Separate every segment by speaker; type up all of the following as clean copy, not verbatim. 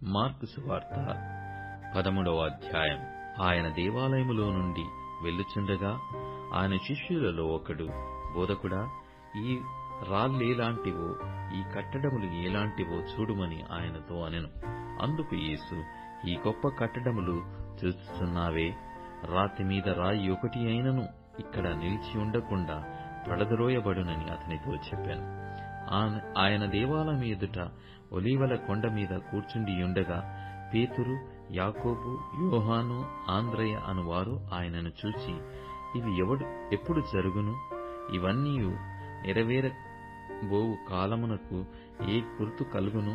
Speaker 1: Mark సువార్త 13వ అధ్యాయం. ఆయన దేవాలయములో నుండి వెళ్ళుచుండగా ఆయన శిష్యులలో ఒకడు, బోధకుడా, ఈ రాళ్లేలాంటివో, ఈ కట్టడములు ఏలాంటివో చూడుమని ఆయనతో అనెను. అందుకు యేసు, ఈ గొప్ప కట్టడములు చూచుచున్నావే, రాతి మీద రాయి ఒకటి అయినను ఇక్కడ నిలిచి ఉండకుండా పడద్రోయబడునని అతనితో చెప్పాను. ఆయన దేవాలయం ఎదుట ఒలీవల కొండ మీద కూర్చుండియుండగా పేతురు, యాకోబు, యోహాను, ఆంద్రయ అనువారు ఆయనను చూచి, ఇవి ఎప్పుడు జరుగును? ఇవన్నీ నెరవేరబోవు కాలమునకు ఏ గుర్తు కలుగును?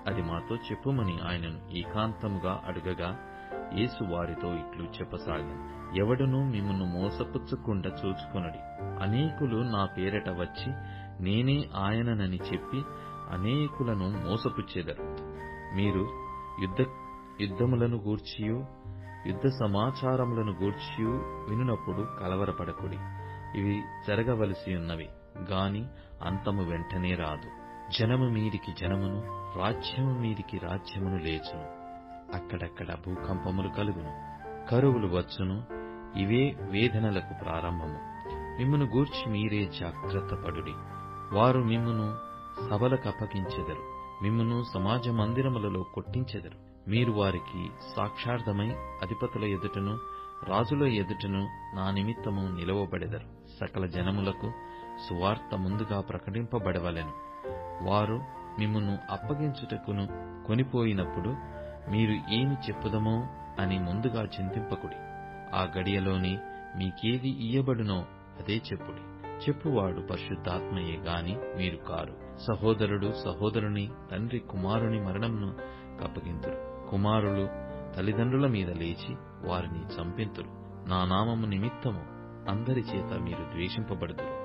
Speaker 1: అది మాతో చెప్పుమని ఆయనను ఏకాంతముగా అడుగగా, యేసు వారితో ఇట్లు చెప్పసాగాను. ఎవడునూ మిమ్మును మోసపుచ్చకుండా చూచుకొనుడి. అనేకులు నా పేరట వచ్చి నేనే ఆయననని చెప్పి అనేకులను మోసపుచ్చెదరు. మీరు యుద్ధములను గూర్చియూ యుద్ధ సమాచారములను గూర్చియూ వినునప్పుడు కలవరపడకుడి. ఇవి జరగవలసి ఉన్నవి గాని అంతము వెంటనే రాదు. జనము మీదికి జనమును, రాజ్యము మీదికి రాజ్యమును లేచును. అక్కడక్కడ భూకంపములు కలుగును, కరువులు వచ్చును. ఇవే వేదనలకు ప్రారంభము. మిమ్మును గూర్చి మీరే జాగ్రత్త పడుడి. వారు మిమ్మును సభలకప్పగించెదరు, మిమ్మును సమాజ మందిరములలో కొట్టించెదరు. మీరు వారికి సాక్షార్థమై అధిపతుల ఎదుటను రాజుల ఎదుటను నా నిమిత్తము నిలవబడెదరు. సకల జనములకు సువార్త ముందుగా ప్రకటింపబడవలెను. వారు మిమ్మును అప్పగించుటకును కొనిపోయినప్పుడు మీరు ఏమి చెప్పుదమో అని ముందుగా చింతింపకుడి. ఆ గడియలోని మీకేది ఇయ్యబడునో అదే చెప్పుడి. చెప్పువాడు పరిశుద్ధాత్మయే గాని మీరు కారు. సహోదరుడు సహోదరుని, తండ్రి కుమారుని మరణమును కప్పగింతురు. కుమారులు తల్లిదండ్రుల మీద లేచి వారిని చంపింతురు. నా నామము నిమిత్తము అందరి చేత మీరు ద్వేషింపబడుదురు.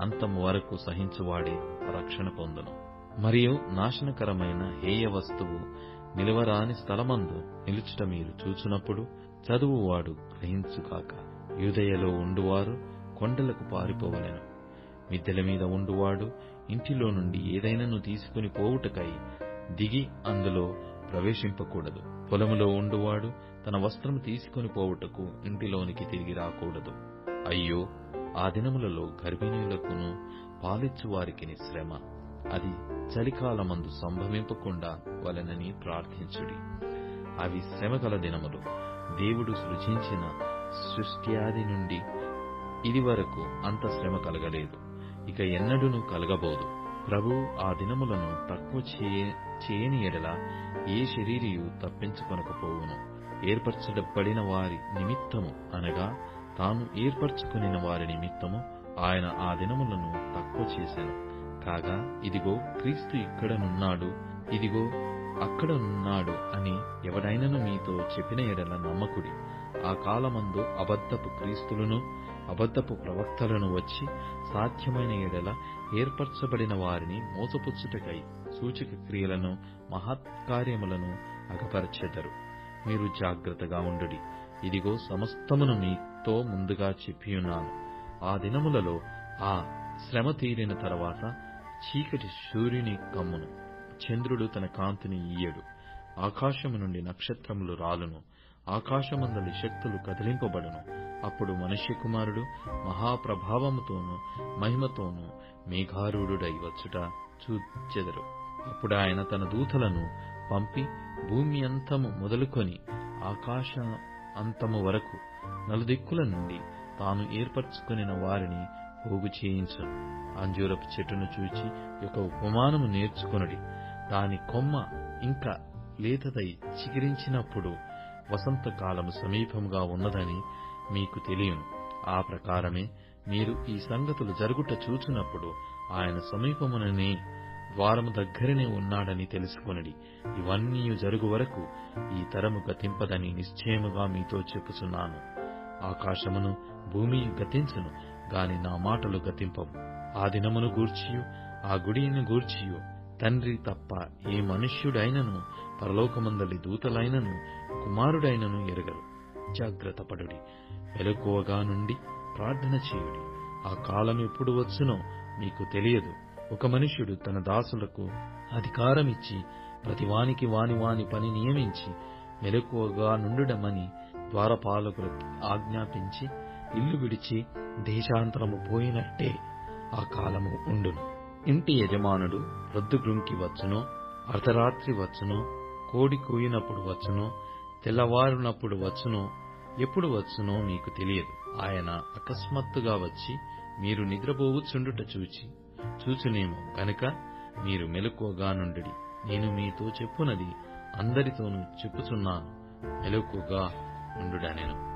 Speaker 1: అంతము వరకు సహించువాడే రక్షణ పొందును. మరియు నాశనకరమైన హేయ వస్తువు నిలువరాని స్థలమందు నిలుచుట మీరు చూచునప్పుడు చదువువాడు గ్రహించుగాక. యూదయలో ఉండువారు కొండలకు పారిపోవలెను. మిద్దెల మీద ఉండువాడు ఇంటిలో నుండి ఏదైనాను తీసుకుని పోవుటకై దిగి అందులో ప్రవేశింపకూడదు. పొలములో ఉండువాడు తన వస్త్రము తీసుకుని పోవుటకు ఇంటిలోనికి తిరిగి రాకూడదు. అయ్యో, ఆ దినములలో గర్భిణీయులకును పాలిచ్చు వారికి శ్రమ. అది చలికాలమందు సంభవింపకుండా వలెనని ప్రార్థించుడి. అవి శ్రమగల దినములు. దేవుడు సృజించిన సృష్ట్యాది నుండి ఇది వరకు అంత శ్రమ కలగలేదు, ఇక ఎన్నడూనూ కలగబోదు. ప్రభువు ఆ దినములను తక్కువ చేయని ఎడల ఏ శరీరియు తప్పించుకొనకపోవును. ఏర్పరచబడిన వారి నిమిత్తము అనగా తాను ఏర్పరచుకునిన వారి నిమిత్తము ఆయన ఆ దినములను తక్కువ చేశాను. కాగా ఇదిగో క్రీస్తు ఇక్కడనున్నాడు, ఇదిగో అక్కడనున్నాడు అని ఎవడైనను మీతో చెప్పిన ఎడల నమ్మకుడి. ఆ కాలమందు అబద్ధపు క్రీస్తులను అబద్ధపు ప్రవక్తలను వచ్చి సాధ్యమైన ఎడల ఏర్పరచబడిన వారిని మోసపుచ్చుటకై సూచక క్రియలను మహత్కార్యములను అగపరచెదరు. మీరు జాగ్రత్తగా ఉండుడి. ఇదిగో సమస్తమును మీతో ముందుగా చెప్పియున్నాను. ఆ దినములలో ఆ శ్రమ తీరిన తర్వాత చీకటి సూర్యుని కమ్మును, చంద్రుడు తన కాంతిని ఇయ్యడు, ఆకాశము నుండి నక్షత్రములు రాలును, ఆకాశమందలి శక్తులు కదిలింపబడును. అప్పుడు మనుష్య కుమారుడు మహాప్రభావముతోనూ మహిమతోనూ మేఘారూఢుడై వచ్చుట చూచెదరు. అప్పుడు ఆయన తన దూతలను పంపి భూమి అంతము మొదలుకొని ఆకాశ అంతము వరకు నలుదిక్కుల నుండి తాను ఏర్పరచుకొనిన వారిని పోగు చేయించును. అంజూరపు చెట్టును చూచి ఒక ఉపమానము నేర్చుకొనుడి. దాని కొమ్మ ఇంకా లేతదై చిగిరించినప్పుడు వసంతకాలము సమీపముగా ఉన్నదని మీకు తెలియను. ఆ ప్రకారమే మీరు ఈ సంగతులు జరుగుట చూచున్నప్పుడు ఆయన సమీపముననే, ద్వారము దగ్గరనే ఉన్నాడని తెలుసుకొనుడి. ఇవన్నీ జరుగు వరకు ఈ తరము గతింపదని నిశ్చయముగా మీతో చెప్పుచున్నాను. ఆకాశమును భూమి గతించును గాని నా మాటలు గతింపవు. ఆ దినమును గూర్చియు ఆ గుడిని గూర్చియు తండ్రి తప్ప ఏ మనుష్యుడైనను, పరలోకమందలి దూతలైనను, కుమారుడైనను ఎరుగరు. జాగ్రత్త పడుడి. మెలకువగా నుండి ప్రార్థన చేయుడి. ఆ కాలం ఎప్పుడు వచ్చునో మీకు తెలియదు. ఒక మనుష్యుడు తన దాసులకు అధికారమిచ్చి ప్రతివానికి వాని వాని పని నియమించి మెలకువగా నుండుడమని ద్వారపాలకులకు ఆజ్ఞాపించి ఇల్లు విడిచి దేశాంతరము పోయినట్టే ఆ కాలము ఉండును. ఇంటి యజమానుడు ప్రొద్దుగ్రుంకి వచ్చునో, అర్ధరాత్రి వచ్చునో, కోడి కూయినప్పుడు వచ్చునో, తెల్లవారునప్పుడు వచ్చునో, ఎప్పుడు వచ్చునో మీకు తెలియదు. ఆయన అకస్మాత్తుగా వచ్చి మీరు నిద్రపోవుచుండుట చూచునేమో గనుక మీరు మెలకువగా నుండుడి. నేను మీతో చెప్పునది అందరితోనూ చెప్పుచున్నాను, మెలకువగా నుండుడనెను.